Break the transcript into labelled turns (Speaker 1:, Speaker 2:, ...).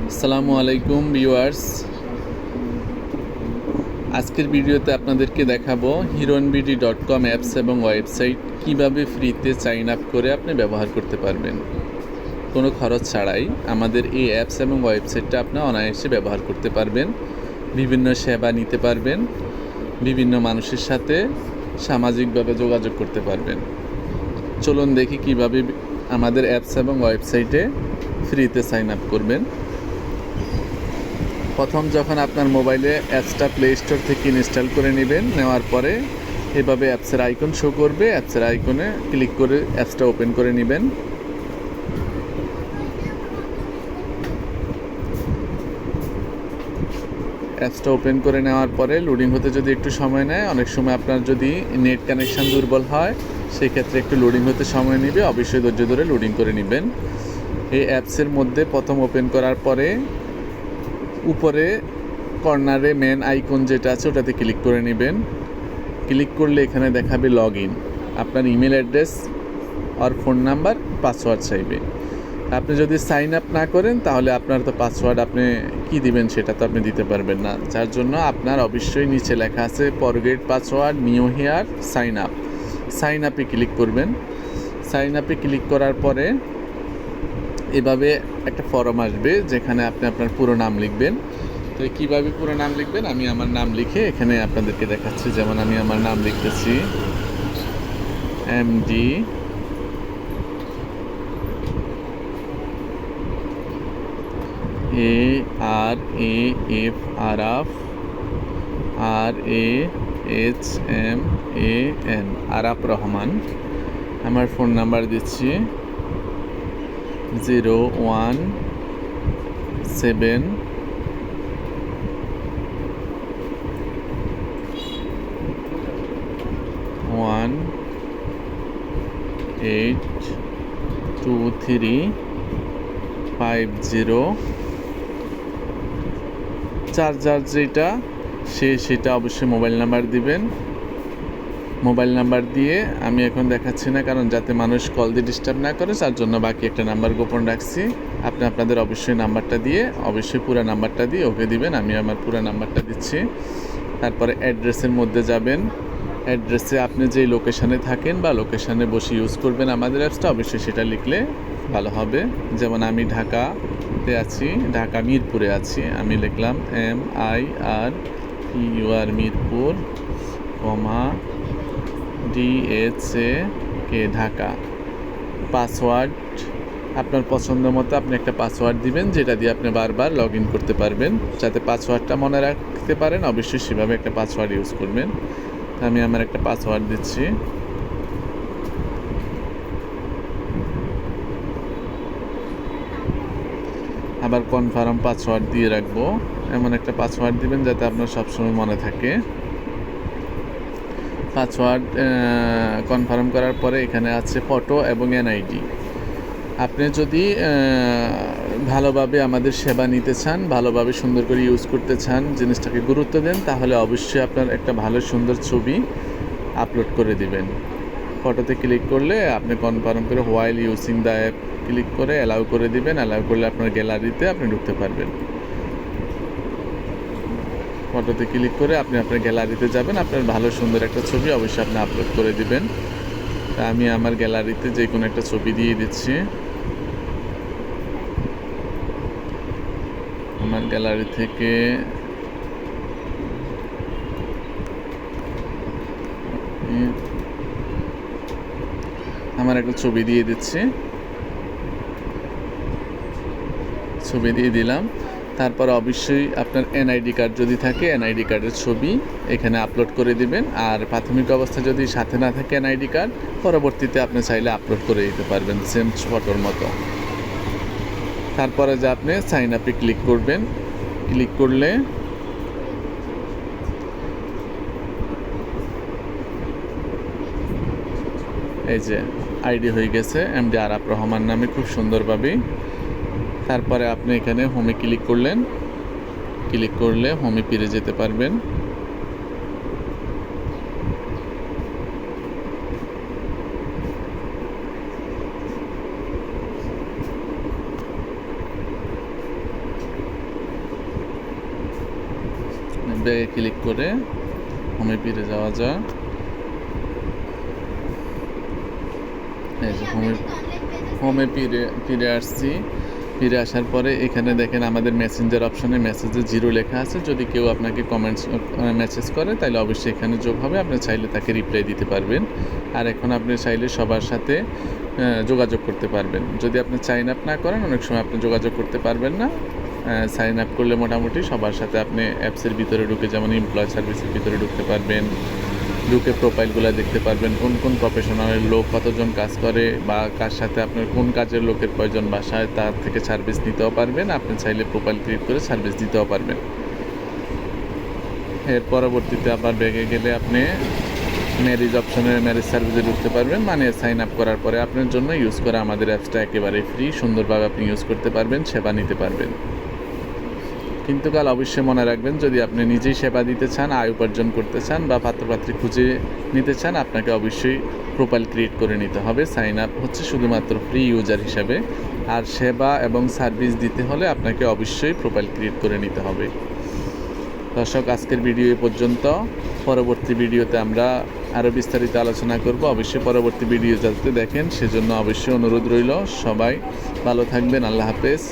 Speaker 1: আসসালামু আলাইকুম ভিউয়ার্স। আজকের ভিডিওতে আপনাদেরকে দেখাবো hironbd.com অ্যাপস এবং ওয়েবসাইট কিভাবে ফ্রিতে সাইন আপ করে আপনি ব্যবহার করতে পারবেন কোনো খরচ ছাড়াই। আমাদের এই অ্যাপস এবং ওয়েবসাইটটা আপনি অনায়াসে ব্যবহার করতে পারবেন, বিভিন্ন সেবা নিতে পারবেন, বিভিন্ন মানুষের সাথে সামাজিকভাবে যোগাযোগ করতে পারবেন। চলুন দেখি কিভাবে আমাদের অ্যাপস এবং ওয়েবসাইটে ফ্রিতে সাইন আপ করবেন। প্রথম যখন আপনার মোবাইলে অ্যাপসটা প্লে স্টোর থেকে ইনস্টল করে নেবেন, নেওয়ার পরে এভাবে অ্যাপসের আইকন শো করবে। অ্যাপসের আইকনে ক্লিক করে অ্যাপসটা ওপেন করে নেবেন। অ্যাপসটা ওপেন করে নেওয়ার পরে লোডিং হতে যদি একটু সময় নেয়, অনেক সময় আপনার যদি নেট কানেকশান দুর্বল হয় সেই ক্ষেত্রে একটু লোডিং হতে সময় নেবে। অবশ্যই ধৈর্য ধরে লোডিং করে নেবেন। এই অ্যাপসের মধ্যে প্রথম ওপেন করার পরে উপরে কর্নারে মেন আইকন যেটা আছে ওটাতে ক্লিক করে নেবেন। ক্লিক করলে এখানে দেখাবে লগ ইন। আপনার ইমেল অ্যাড্রেস আর ফোন নাম্বার, পাসওয়ার্ড চাইবে। আপনি যদি সাইন আপ না করেন তাহলে আপনার তো পাসওয়ার্ড আপনি কি দিবেন সেটা তো আপনি দিতে পারবেন না। যার জন্য আপনার অবশ্যই নিচে লেখা আছে forget password, new here, sign up. Sign আপে ক্লিক করবেন। সাইন আপে ক্লিক করার পরে এভাবে একটা ফর্ম আসবে যেখানে আপনি আপনার পুরো নাম লিখবেন। তো কীভাবে পুরো নাম লিখবেন, আমি আমার নাম লিখে এখানে আপনাদেরকে দেখাচ্ছি। যেমন আমি আমার নাম লিখতেছি MD ARAF RAHMAN, Araf Rahman. আমার ফোন নাম্বার দিচ্ছি 017 182350। চার্জার যেটা সেটা অবশ্যই মোবাইল নাম্বার দিবেন। মোবাইল নাম্বার দিয়ে আমি এখন দেখাচ্ছি না, কারণ যাতে মানুষ কল দিয়ে ডিস্টার্ব না করে, তার জন্য বাকি একটা নাম্বার গোপন রাখছি। আপনি আপনাদের অবশ্যই নাম্বারটা দিয়ে, অবশ্যই পুরো নাম্বারটা দিয়ে ওকে দিবেন। আমি আমার পুরো নাম্বারটা দিচ্ছি। তারপরে অ্যাড্রেসের মধ্যে যাবেন। অ্যাড্রেসে আপনি যেই লোকেশানে থাকেন বা লোকেশানে বসে ইউজ করবেন আমাদের অ্যাপসটা, অবশ্যই সেটা লিখলে ভালো হবে। যেমন আমি ঢাকাতে আছি, ঢাকা মিরপুরে আছি, আমি লিখলাম MIRPUR Mirpur, DHA Dhaka. Password আপনার পছন্দ মতো আপনি একটা পাসওয়ার্ড দিবেন, যেটা দিয়ে আপনি বারবার লগ ইন করতে পারবেন। যাতে পাসওয়ার্ডটা মনে রাখতে পারেন, অবশ্যই সেভাবে একটা পাসওয়ার্ড ইউজ করবেন। আমি আমার একটা পাসওয়ার্ড দিচ্ছি। আবার কনফার্ম পাসওয়ার্ড দিয়ে রাখবো। এমন একটা পাসওয়ার্ড দিবেন যাতে আপনার সবসময় মনে থাকে। পাসওয়ার্ড কনফার্ম করার পরে এখানে আছে ফটো এবং NID। আপনি যদি ভালোভাবে আমাদের সেবা নিতে চান, ভালোভাবে সুন্দর করে ইউজ করতে চান, জিনিসটাকে গুরুত্ব দেন, তাহলে অবশ্যই আপনার একটা ভালো সুন্দর ছবি আপলোড করে দিবেন। ফটোতে ক্লিক করলে আপনি কনফার্ম করে while using the app click করে অ্যালাউ করে দিবেন। অ্যালাউ করলে আপনার গ্যালারিতে আপনি ঢুকতে পারবেন। ফটোতে ক্লিক করে আপনি আপনার গ্যালারিতে যাবেন। আপনার ভালো সুন্দর একটা ছবি অবশ্যই আপনি আপলোড করে দিবেন। তা আমি আমার গ্যালারিতে যে কোনো একটা ছবি দিয়ে দিচ্ছি। আমার গ্যালারি থেকে আমার একটা ছবি দিয়ে দিচ্ছি। ছবি দিয়ে দিলাম। তারপর অবশ্যই আপনার NID কার্ড যদি থাকে NID কার্ডের ছবি এখানে আপলোড করে দিবেন। আর প্রাথমিক অবস্থা যদি সাথে না থাকে NID কার্ড, পরবর্তীতে আপনি চাইলে আপলোড করে দিতে পারবেন সেম ফটোর মতো। তারপরে যে আপনি সাইন আপে ক্লিক করবেন। ক্লিক করলে এই যে আইডি হয়ে গেছে MD আরাফ রহমান নামে, খুব সুন্দরভাবে। তারপরে আপনি এখানে হোমে ক্লিক করলেন। ক্লিক করলে হোমে ফিরে যেতে পারবেন। ব্যাগে ক্লিক করে হোমে ফিরে যাওয়া যায়। এই যে হোমে ফিরে আসছি। ফিরে আসার পরে এখানে দেখেন আমাদের মেসেঞ্জার অপশনে মেসেজে 0 লেখা আছে। যদি কেউ আপনাকে কমেন্টস মেসেজ করে তাহলে অবশ্যই এখানে যোগ হবে, আপনি চাইলে তাকে রিপ্লাই দিতে পারবেন। আর এখন আপনি চাইলে সবার সাথে যোগাযোগ করতে পারবেন। যদি আপনি সাইন আপ না করেন অনেক সময় আপনি যোগাযোগ করতে পারবেন না। সাইন আপ করলে মোটামুটি সবার সাথে আপনি অ্যাপসের ভিতরে ঢুকে, যেমন এমপ্লয় সার্ভিসের ভিতরে ঢুকতে পারবেন, ঢুকে প্রোফাইলগুলো দেখতে পারবেন, কোন কোন প্রফেশনালের লোক কতজন কাজ করে বা কার সাথে আপনার কোন কাজের লোকের প্রয়োজন বাসায়, তার থেকে সার্ভিস নিতেও পারবেন। আপনি চাইলে প্রোফাইল ক্রিয়েট করে সার্ভিস দিতেও পারবেন। এর পরবর্তীতে আবার ব্যাগে গেলে আপনি ম্যারেজ অপশনে ম্যারেজ সার্ভিসে ঢুকতে পারবেন। মানে সাইন আপ করার পরে আপনার জন্য ইউজ করা আমাদের অ্যাপসটা একেবারে ফ্রি, সুন্দরভাবে আপনি ইউজ করতে পারবেন, সেবা নিতে পারবেন। কিন্তু কাল অবশ্যই মনে রাখবেন, যদি আপনি নিজেই সেবা দিতে চান, আয় উপার্জন করতে চান বা পাত্রপাত্রী খুঁজে নিতে চান, আপনাকে অবশ্যই প্রোফাইল ক্রিয়েট করে নিতে হবে। সাইন আপ হচ্ছে শুধুমাত্র ফ্রি ইউজার হিসাবে, আর সেবা এবং সার্ভিস দিতে হলে আপনাকে অবশ্যই প্রোফাইল ক্রিয়েট করে নিতে হবে। দর্শক, আজকের ভিডিও এ পর্যন্ত। পরবর্তী ভিডিওতে আমরা আরও বিস্তারিত আলোচনা করব। অবশ্যই পরবর্তী ভিডিও যাতে দেখেন সেজন্য অবশ্যই অনুরোধ রইল। সবাই ভালো থাকবেন। আল্লাহ হাফেজ।